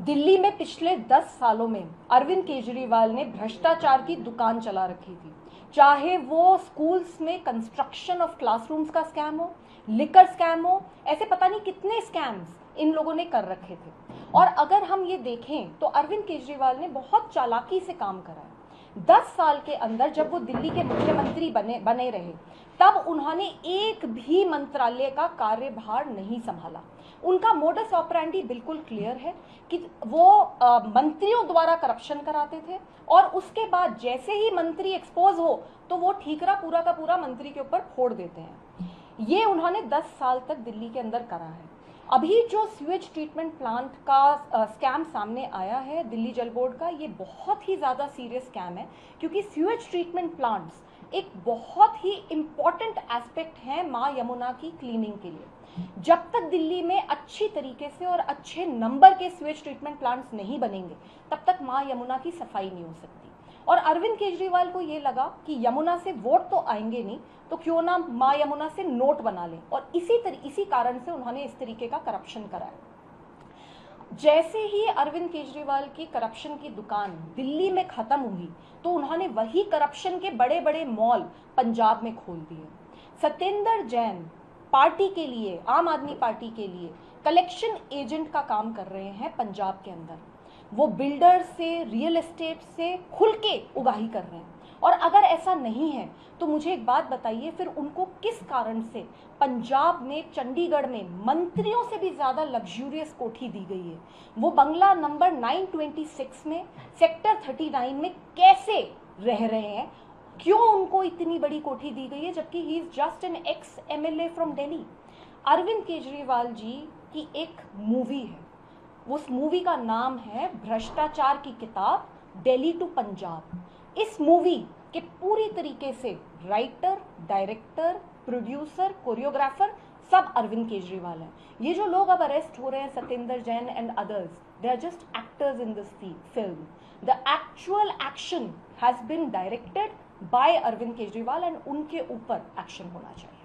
दिल्ली में पिछले 10 सालों में अरविंद केजरीवाल ने भ्रष्टाचार की दुकान चला रखी थी। चाहे वो स्कूल्स में कंस्ट्रक्शन ऑफ क्लासरूम्स का स्कैम हो, लिकर स्कैम हो, ऐसे पता नहीं कितने स्कैम्स इन लोगों ने कर रखे थे। और अगर हम ये देखें तो अरविंद केजरीवाल ने बहुत चालाकी से काम करा है। 10 साल के अंदर जब वो दिल्ली के मुख्यमंत्री बने रहे, तब उन्होंने एक भी मंत्रालय का कार्यभार नहीं संभाला। उनका मोडस ऑपरेंडी बिल्कुल क्लियर है कि वो मंत्रियों द्वारा करप्शन कराते थे और उसके बाद जैसे ही मंत्री एक्सपोज हो तो वो ठीकरा पूरा का पूरा मंत्री के ऊपर फोड़ देते हैं। ये उन्होंने 10 साल तक दिल्ली के अंदर करा है। अभी जो सीवेज ट्रीटमेंट प्लांट का स्कैम सामने आया है दिल्ली जल बोर्ड का, ये बहुत ही ज़्यादा सीरियस स्कैम है, क्योंकि सीवेज ट्रीटमेंट प्लांट्स एक बहुत ही इम्पॉर्टेंट एस्पेक्ट है माँ यमुना की क्लीनिंग के लिए। जब तक दिल्ली में अच्छी तरीके से और अच्छे नंबर के सीवेज ट्रीटमेंट प्लांट्स नहीं बनेंगे, तब तक माँ यमुना की सफाई नहीं हो सकती। और अरविंद केजरीवाल को ये लगा कि यमुना से वोट तो आएंगे नहीं, तो क्यों ना माँ यमुना से नोट बना लें, और इसी कारण से उन्होंने इस तरीके का करप्शन कराया। जैसे ही अरविंद केजरीवाल की करप्शन की दुकान दिल्ली में खत्म हुई, तो उन्होंने वही करप्शन के बड़े बड़े मॉल पंजाब में खोल दिए। सत्येंद्र जैन पार्टी के लिए, आम आदमी पार्टी के लिए कलेक्शन एजेंट का काम कर रहे हैं पंजाब के अंदर। वो बिल्डर से, रियल एस्टेट से खुल के उगाही कर रहे हैं। और अगर ऐसा नहीं है तो मुझे एक बात बताइए, फिर उनको किस कारण से पंजाब में, चंडीगढ़ में मंत्रियों से भी ज्यादा लग्जूरियस कोठी दी गई है? वो बंगला नंबर 926 में, सेक्टर 39 में कैसे रह रहे हैं? क्यों उनको इतनी बड़ी कोठी दी गई है, जबकि he is just an ex MLA from Delhi? Arvind Kejriwal ji की एक मूवी है, उस मूवी का नाम है भ्रष्टाचार की किताब, दिल्ली टू पंजाब। इस मूवी के पूरी तरीके से राइटर, डायरेक्टर, प्रोड्यूसर, कोरियोग्राफर सब अरविंद केजरीवाल हैं। ये जो लोग अब अरेस्ट हो रहे हैं, Satyendra Jain and others, they are just actors in this film. The actual action has been directed by Arvind Kejriwal and उनके ऊपर एक्शन होना चाहिए।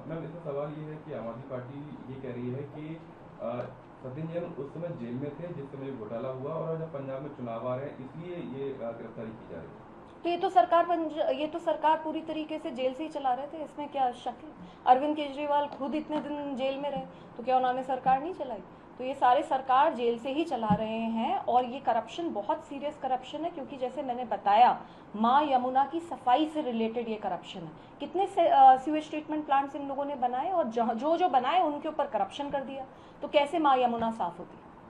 मैम, इसका सवाल ये है कि आम आदमी पार्टी ये कह रही है कि सत्येंद्र जैन उस समय जेल में थे जिस समय घोटाला हुआ, और जब पंजाब में चुनाव आ रहे हैं इसलिए ये गिरफ्तारी की जा रही है। तो ये तो सरकार पूरी तरीके से जेल से ही चला रहे थे, इसमें क्या शक है? अरविंद केजरीवाल खुद इतने दिन जेल में रहे, तो क्या उन्होंने सरकार नहीं चलाई? तो ये सारे सरकार जेल से ही चला रहे हैं। और ये करप्शन बहुत सीरियस करप्शन है, क्योंकि जैसे मैंने बताया, माँ यमुना की सफाई से रिलेटेड ये करप्शन है। कितने सीवेज ट्रीटमेंट प्लांट्स इन लोगों ने बनाए, और जो बनाए उनके ऊपर करप्शन कर दिया, तो कैसे माँ यमुना साफ होती?